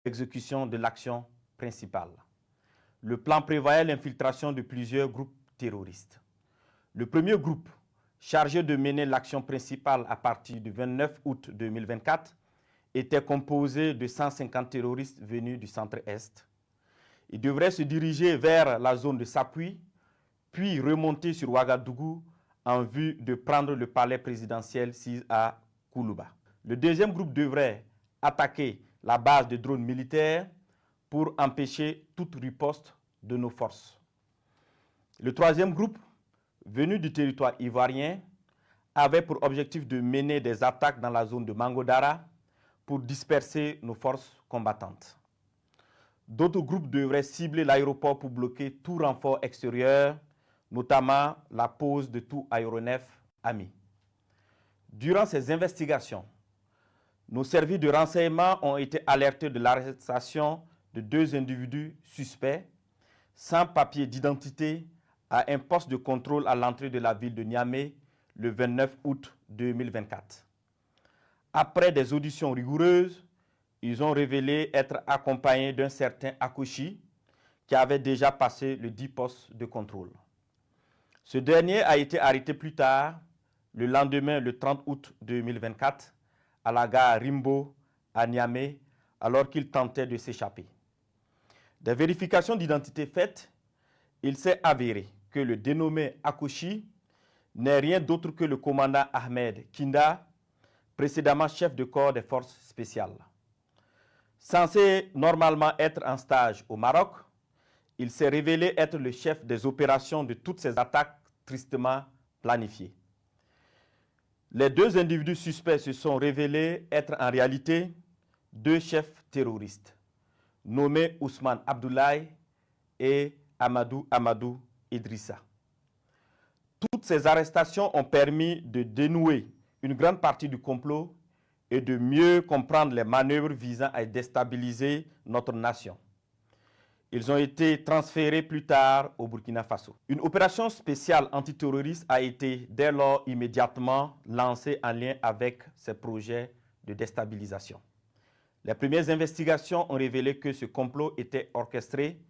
l'exécution de l'action principale. Le plan prévoyait l'infiltration de plusieurs groupes terroristes. Le premier groupe, chargé de mener l'action principale à partir du 29 août 2024, était composé de 150 terroristes venus du centre-est. Ils devraient se diriger vers la zone de Sapui, puis remonter sur Ouagadougou en vue de prendre le palais présidentiel à Koulouba. Le deuxième groupe devrait attaquer la base de drones militaires pour empêcher toute riposte de nos forces. Le troisième groupe, venu du territoire ivoirien, avait pour objectif de mener des attaques dans la zone de Mangodara pour disperser nos forces combattantes. D'autres groupes devraient cibler l'aéroport pour bloquer tout renfort extérieur, notamment la pose de tout aéronef ami. Durant ces investigations, nos services de renseignement ont été alertés de l'arrestation de 2 individus suspects sans papier d'identité à un poste de contrôle à l'entrée de la ville de Niamey le 29 août 2024. Après des auditions rigoureuses, ils ont révélé être accompagnés d'un certain Akouchi qui avait déjà passé le 10 postes de contrôle. Ce dernier a été arrêté plus tard, le lendemain, le 30 août 2024, à la gare Rimbo, à Niamey, alors qu'il tentait de s'échapper. Des vérifications d'identité faites, il s'est avéré que le dénommé Akouchi n'est rien d'autre que le commandant Ahmed Kinda, précédemment chef de corps des forces spéciales. Censé normalement être en stage au Maroc, il s'est révélé être le chef des opérations de toutes ces attaques tristement planifiées. Les 2 individus suspects se sont révélés être en réalité 2 chefs terroristes, nommés Ousmane Abdoulaye et Amadou Idrissa. Toutes ces arrestations ont permis de dénouer une grande partie du complot et de mieux comprendre les manœuvres visant à déstabiliser notre nation. Ils ont été transférés plus tard au Burkina Faso. Une opération spéciale antiterroriste a été dès lors immédiatement lancée en lien avec ces projets de déstabilisation. Les premières investigations ont révélé que ce complot était orchestré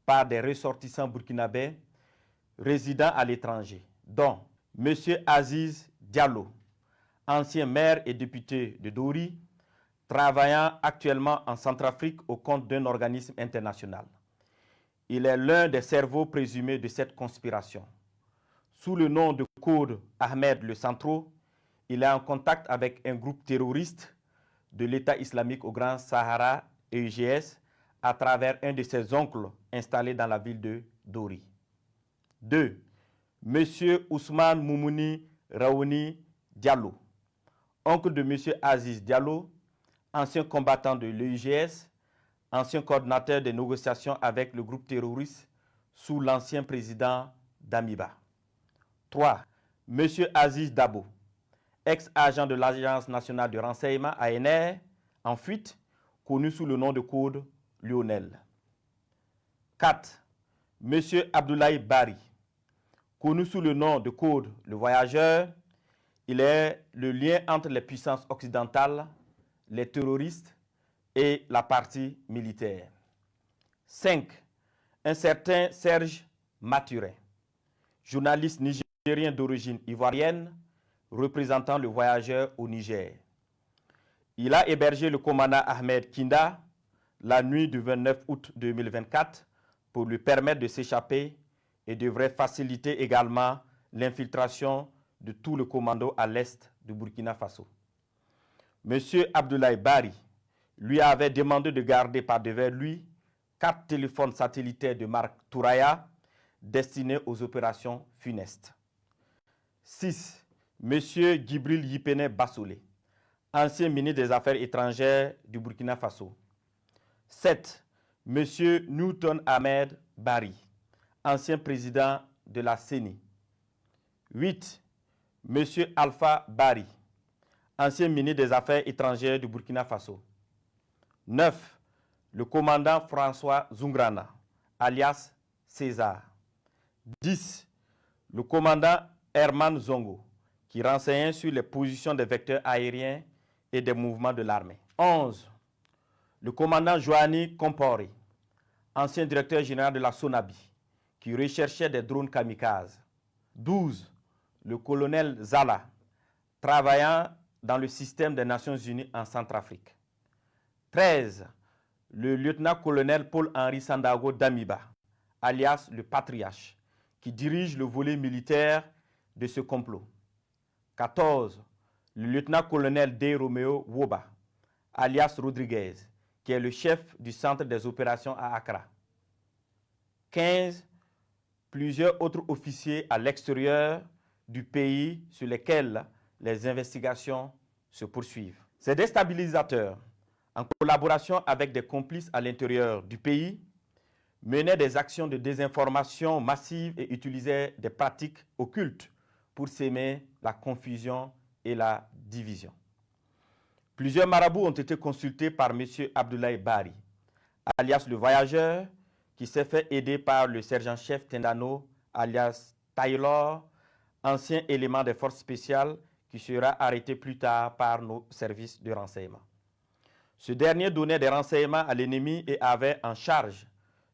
par des ressortissants burkinabés résidant à l'étranger, dont M. Aziz Diallo, ancien maire et député de Dori, travaillant actuellement en Centrafrique au compte d'un organisme international. Il est l'un des cerveaux présumés de cette conspiration. Sous le nom de code Ahmed le Centro, il est en contact avec un groupe terroriste de l'État islamique au Grand Sahara, EUGS, à travers un de ses oncles installé dans la ville de Dori. 2. M. Ousmane Moumouni Raouni Diallo, oncle de M. Aziz Diallo, ancien combattant de l'EUGS, ancien coordinateur des négociations avec le groupe terroriste sous l'ancien président Damiba. 3. M. Aziz Dabo, ex-agent de l'Agence nationale de renseignement ANR, en fuite, connu sous le nom de code Lionel. 4. M. Abdoulaye Bari, connu sous le nom de code Le Voyageur, il est le lien entre les puissances occidentales, les terroristes et la partie militaire. 5. Un certain Serge Maturin, journaliste nigérien d'origine ivoirienne, représentant Le Voyageur au Niger. Il a hébergé le commandant Ahmed Kinda la nuit du 29 août 2024 pour lui permettre de s'échapper et devrait faciliter également l'infiltration de tout le commando à l'est du Burkina Faso. M. Abdoulaye Bari lui avait demandé de garder par devers lui 4 téléphones satellitaires de marque Touraya destinés aux opérations funestes. 6. M. Djibril Yipene Bassolé, ancien ministre des Affaires étrangères du Burkina Faso. 7. M. Newton Ahmed Bari, ancien président de la CENI. 8. M. Alpha Bari, ancien ministre des Affaires étrangères du Burkina Faso. 9. Le commandant François Zungrana, alias César. 10. Le commandant Herman Zongo, qui renseignait sur les positions des vecteurs aériens et des mouvements de l'armée. 11. Le commandant Joani Kompore, ancien directeur général de la SONABI, qui recherchait des drones kamikazes. 12. Le colonel Zala, travaillant dans le système des Nations Unies en Centrafrique. 13. Le lieutenant-colonel Paul-Henri Sandaogo Damiba, alias le Patriarche, qui dirige le volet militaire de ce complot. 14. Le lieutenant-colonel D. Romeo Woba, alias Rodriguez, qui est le chef du centre des opérations à Accra. 15. Plusieurs autres officiers à l'extérieur du pays sur lesquels les investigations se poursuivent. Ces déstabilisateurs, en collaboration avec des complices à l'intérieur du pays, menaient des actions de désinformation massive et utilisaient des pratiques occultes pour s'aimer la confusion et la division. Plusieurs marabouts ont été consultés par M. Abdoulaye Bari, alias le voyageur, qui s'est fait aider par le sergent-chef Tendano, alias Taylor, ancien élément des forces spéciales qui sera arrêté plus tard par nos services de renseignement. Ce dernier donnait des renseignements à l'ennemi et avait en charge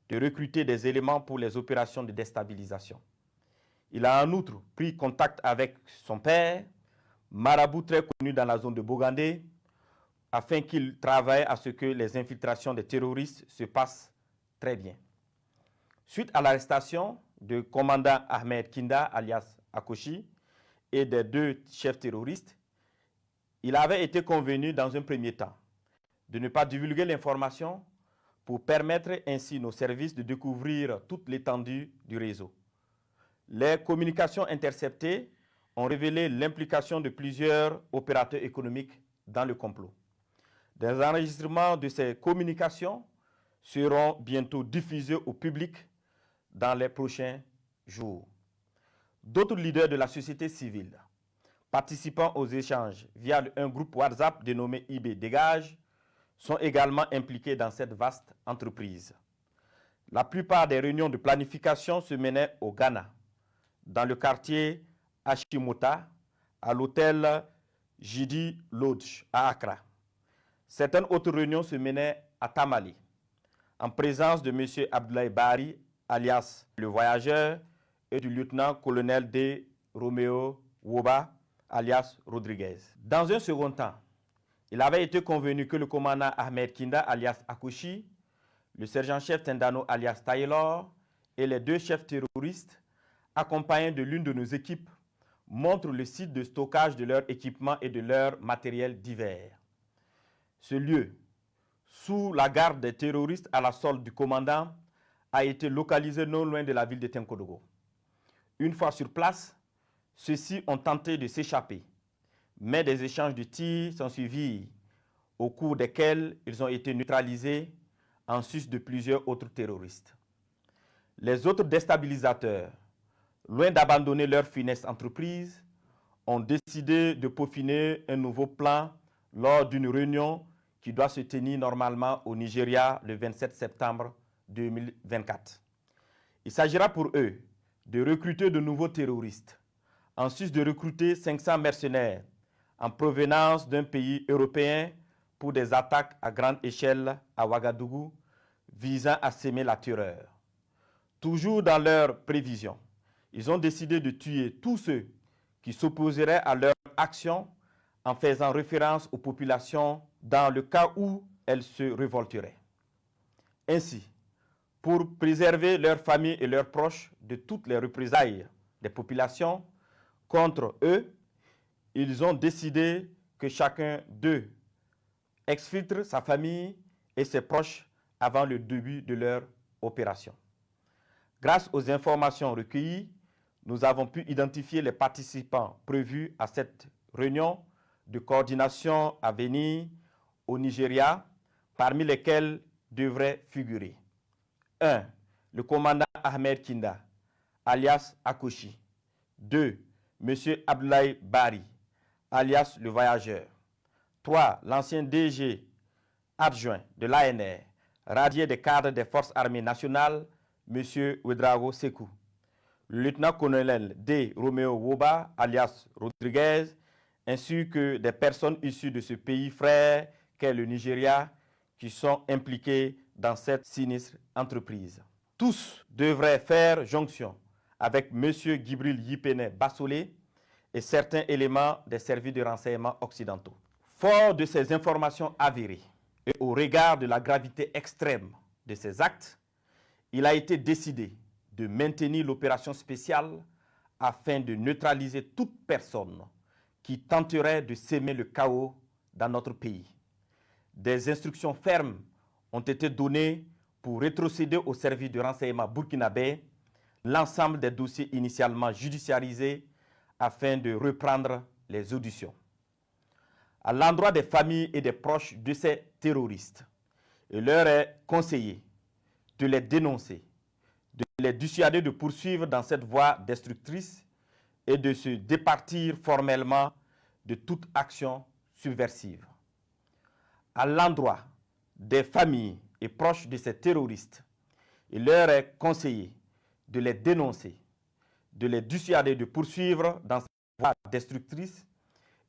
de recruter des éléments pour les opérations de déstabilisation. Il a en outre pris contact avec son père, marabout très connu dans la zone de Bogandé, afin qu'il travaille à ce que les infiltrations des terroristes se passent très bien. Suite à l'arrestation du commandant Ahmed Kinda, alias Akoshi, et des 2 chefs terroristes, il avait été convenu dans un premier temps de ne pas divulguer l'information pour permettre ainsi nos services de découvrir toute l'étendue du réseau. Les communications interceptées ont révélé l'implication de plusieurs opérateurs économiques dans le complot. Des enregistrements de ces communications seront bientôt diffusés au public dans les prochains jours. D'autres leaders de la société civile participant aux échanges via un groupe WhatsApp dénommé IB Dégage sont également impliqués dans cette vaste entreprise. La plupart des réunions de planification se menaient au Ghana, dans le quartier Ashimota, à l'hôtel Jidi Lodge à Accra. Certaines autres réunions se menaient à Tamale, en présence de M. Abdoulaye Bari, alias le voyageur, et du lieutenant-colonel D. Romeo Woba, alias Rodriguez. Dans un second temps, il avait été convenu que le commandant Ahmed Kinda, alias Akoshi, le sergent-chef Tendano, alias Taylor, et les 2 chefs terroristes, accompagnés de l'une de nos équipes, montrent le site de stockage de leurs équipements et de leurs matériels divers. Ce lieu, sous la garde des terroristes à la solde du commandant, a été localisé non loin de la ville de Tenkodogo. Une fois sur place, ceux-ci ont tenté de s'échapper, mais des échanges de tirs sont suivis, au cours desquels ils ont été neutralisés en sus de plusieurs autres terroristes. Les autres déstabilisateurs, loin d'abandonner leur funeste entreprise, ont décidé de peaufiner un nouveau plan lors d'une réunion qui doit se tenir normalement au Nigeria le 27 septembre 2024. Il s'agira pour eux de recruter de nouveaux terroristes, en sus de recruter 500 mercenaires en provenance d'un pays européen pour des attaques à grande échelle à Ouagadougou visant à semer la terreur. Toujours dans leurs prévisions, ils ont décidé de tuer tous ceux qui s'opposeraient à leur action en faisant référence aux populations dans le cas où elles se révolteraient. Ainsi, pour préserver leurs familles et leurs proches de toutes les représailles des populations contre eux, ils ont décidé que chacun d'eux exfiltre sa famille et ses proches avant le début de leur opération. Grâce aux informations recueillies, nous avons pu identifier les participants prévus à cette réunion de coordination à venir au Nigeria, parmi lesquels devraient figurer 1. Le commandant Ahmed Kinda, alias Akoshi. 2. M. Abdoulaye Bari, alias le voyageur. 3. L'ancien DG adjoint de l'ANR, radié des cadres des forces armées nationales, M. Ouedraogo Sekou. Le lieutenant-colonel D. Romeo Woba, alias Rodriguez, ainsi que des personnes issues de ce pays frère qu'est le Nigeria, qui sont impliqués dans cette sinistre entreprise. Tous devraient faire jonction avec M. Gibril Yipene Bassolé et certains éléments des services de renseignement occidentaux. Fort de ces informations avérées et au regard de la gravité extrême de ces actes, il a été décidé de maintenir l'opération spéciale afin de neutraliser toute personne qui tenterait de semer le chaos dans notre pays. Des instructions fermes ont été données pour rétrocéder au service de renseignement burkinabé l'ensemble des dossiers initialement judiciarisés afin de reprendre les auditions. À l'endroit des familles et des proches de ces terroristes, il leur est conseillé de les dénoncer, de les dissuader de poursuivre dans cette voie destructrice et de se départir formellement de toute action subversive. À l'endroit des familles et proches de ces terroristes, il leur est conseillé de les dénoncer, de les dissuader de poursuivre dans cette voie destructrice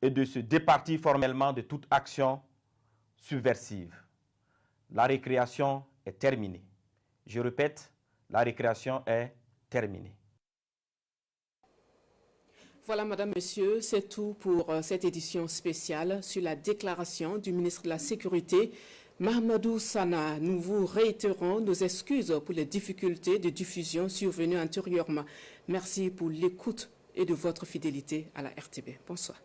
et de se départir formellement de toute action subversive. La récréation est terminée. Je répète, la récréation est terminée. Voilà, Madame, Monsieur, c'est tout pour cette édition spéciale sur la déclaration du ministre de la Sécurité, Mahamadou Sana. Nous vous réitérons nos excuses pour les difficultés de diffusion survenues antérieurement. Merci pour l'écoute et de votre fidélité à la RTB. Bonsoir.